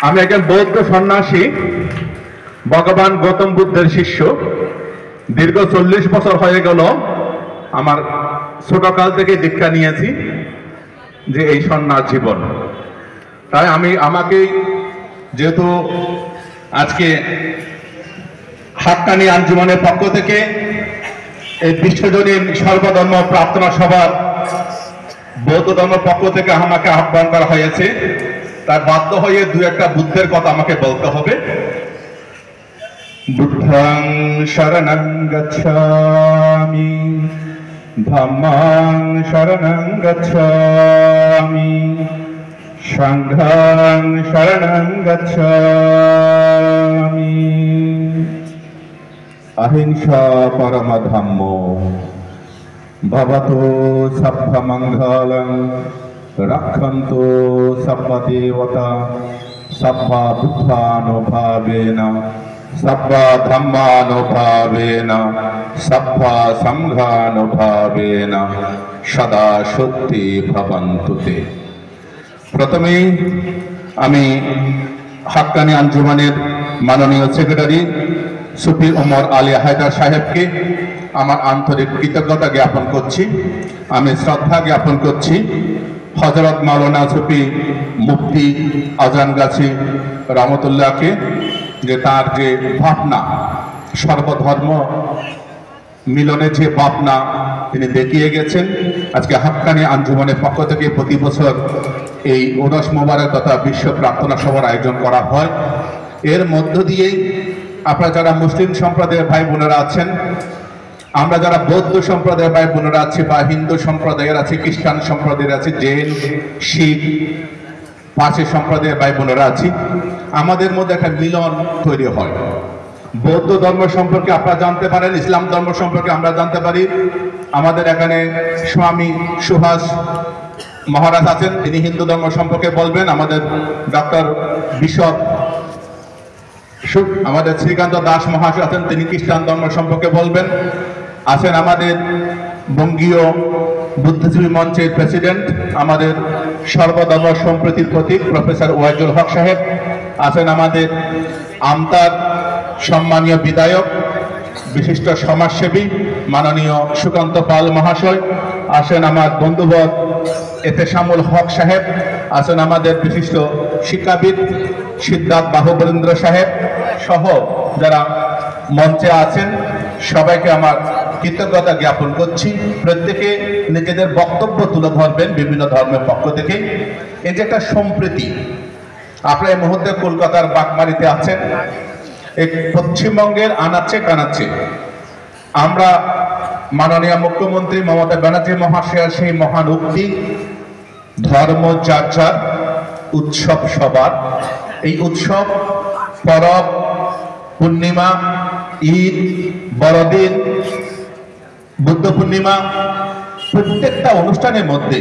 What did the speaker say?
আমি একজন বৌদ্ধ সন্ন্যাসী, ভগবান গৌতম বুদ্ধের শিষ্য। দীর্ঘ 40 বছর হয়ে গেল আমার ছোটকাল থেকে দীক্ষা নিয়েছি যে এই সন্ন্যাস জীবন। তাই আমাকে যেহেতু আজকে হাক্কানি আঞ্জুমানের পক্ষ থেকে এই বিশ্বজনীন সর্বধর্ম প্রার্থনা সভার বৌদ্ধ ধর্মের পক্ষ থেকে আমাকে আহ্বান করা হয়েছে, তার বাধ্য হয়ে দু একটা বুদ্ধের কথা আমাকে বলতে হবে। বুদ্ধং শরণং গচ্ছামি, ধম্মং শরণং গচ্ছামি, সংঘং শরণং গচ্ছামি। অহিংসা পরম ধম্ম, ভবতু সভ্য মঙ্গলং, রক্ষন্তু সভ্য দেবতা, সভ্য বুদ্ধানুভাবেন, সভ্য ধম্মানুভাবেন, সভ্য সংঘানুভাবেন, সদা সত্যি ভবন্তু তে। প্রথমেই আমি হাক্কানি আঞ্জুমানের মাননীয় সেক্রেটারি সুফি ওমর আলী হায়দার সাহেবকে আমার আন্তরিক কৃতজ্ঞতা জ্ঞাপন করছি। আমি শ্রদ্ধা জ্ঞাপন করছি হযরত মাওলানা সুফি মুফতি আজানগাছি রহমতুল্লাহকে, যে তার যে ভাবনা, সর্বধর্ম মিলনের যে ভাবনা তিনি দেখিয়ে গেছেন। আজকে হাক্কানি আঞ্জুমানের পক্ষ থেকে প্রতি বছর এই উরস মোবারক তথা বিশ্ব প্রার্থনা সভার আয়োজন করা হয়। এর মধ্য দিয়েই আপনারা যারা মুসলিম সম্প্রদায়ের ভাই বোনেরা আছেন, আমরা যারা বৌদ্ধ সম্প্রদায়ের ভাই বোনেরা আছি বা হিন্দু সম্প্রদায়ের আছি, খ্রিস্টান সম্প্রদায়ের আছে, জৈন, শিখ, পার্সি সম্প্রদায়ের ভাই বোনেরা আছি, আমাদের মধ্যে একটা মিলন তৈরি হয়। বৌদ্ধ ধর্ম সম্পর্কে আপনারা জানতে পারেন, ইসলাম ধর্ম সম্পর্কে আমরা জানতে পারি। আমাদের এখানে স্বামী সুভাষ মহারাজ আছেন, তিনি হিন্দু ধর্ম সম্পর্কে বলবেন। আমাদের ডক্টর বিশপ আমাদের শ্রীকান্ত দাস মহাশয় আছেন, তিনি খ্রিস্টান ধর্ম সম্পর্কে বলবেন। আছেন আমাদের বঙ্গীয় বুদ্ধিজীবী মঞ্চের প্রেসিডেন্ট, আমাদের সর্বধর্ম সম্প্রীতির প্রতীক প্রফেসর ওয়াইজুল হক সাহেব। আছেন আমাদের আমতার সম্মানীয় বিধায়ক, বিশিষ্ট সমাজসেবী মাননীয় সুকান্ত পাল মহাশয়। আসেন আমার বন্ধুবর এতেশামুল হক সাহেব। আছেন আমাদের বিশিষ্ট শিক্ষাবিদ সিদ্ধার্থ বাহুবলেন্দ্র সাহেব সহ যারা মঞ্চে আছেন, সবাইকে আমার কৃতজ্ঞতা জ্ঞাপন করছি। প্রত্যেকে নিজেদের বক্তব্য তুলে ধরবেন বিভিন্ন ধর্মের পক্ষ থেকে। এই যে একটা সম্প্রীতি, আপনারা এই মুহূর্তে কলকাতার বাগমারিতে আছেন, এই পশ্চিমবঙ্গের আনাচ্ছে কানাচ্ছে আমরা মাননীয় মুখ্যমন্ত্রী মমতা ব্যানার্জি মহাশয়ের সেই মহান উক্তি, ধর্ম যার যার, উৎসব সবার। এই উৎসব, পরব, পূর্ণিমা, ঈদ, বড়দিন, বুদ্ধ পূর্ণিমা, প্রত্যেকটা অনুষ্ঠানের মধ্যে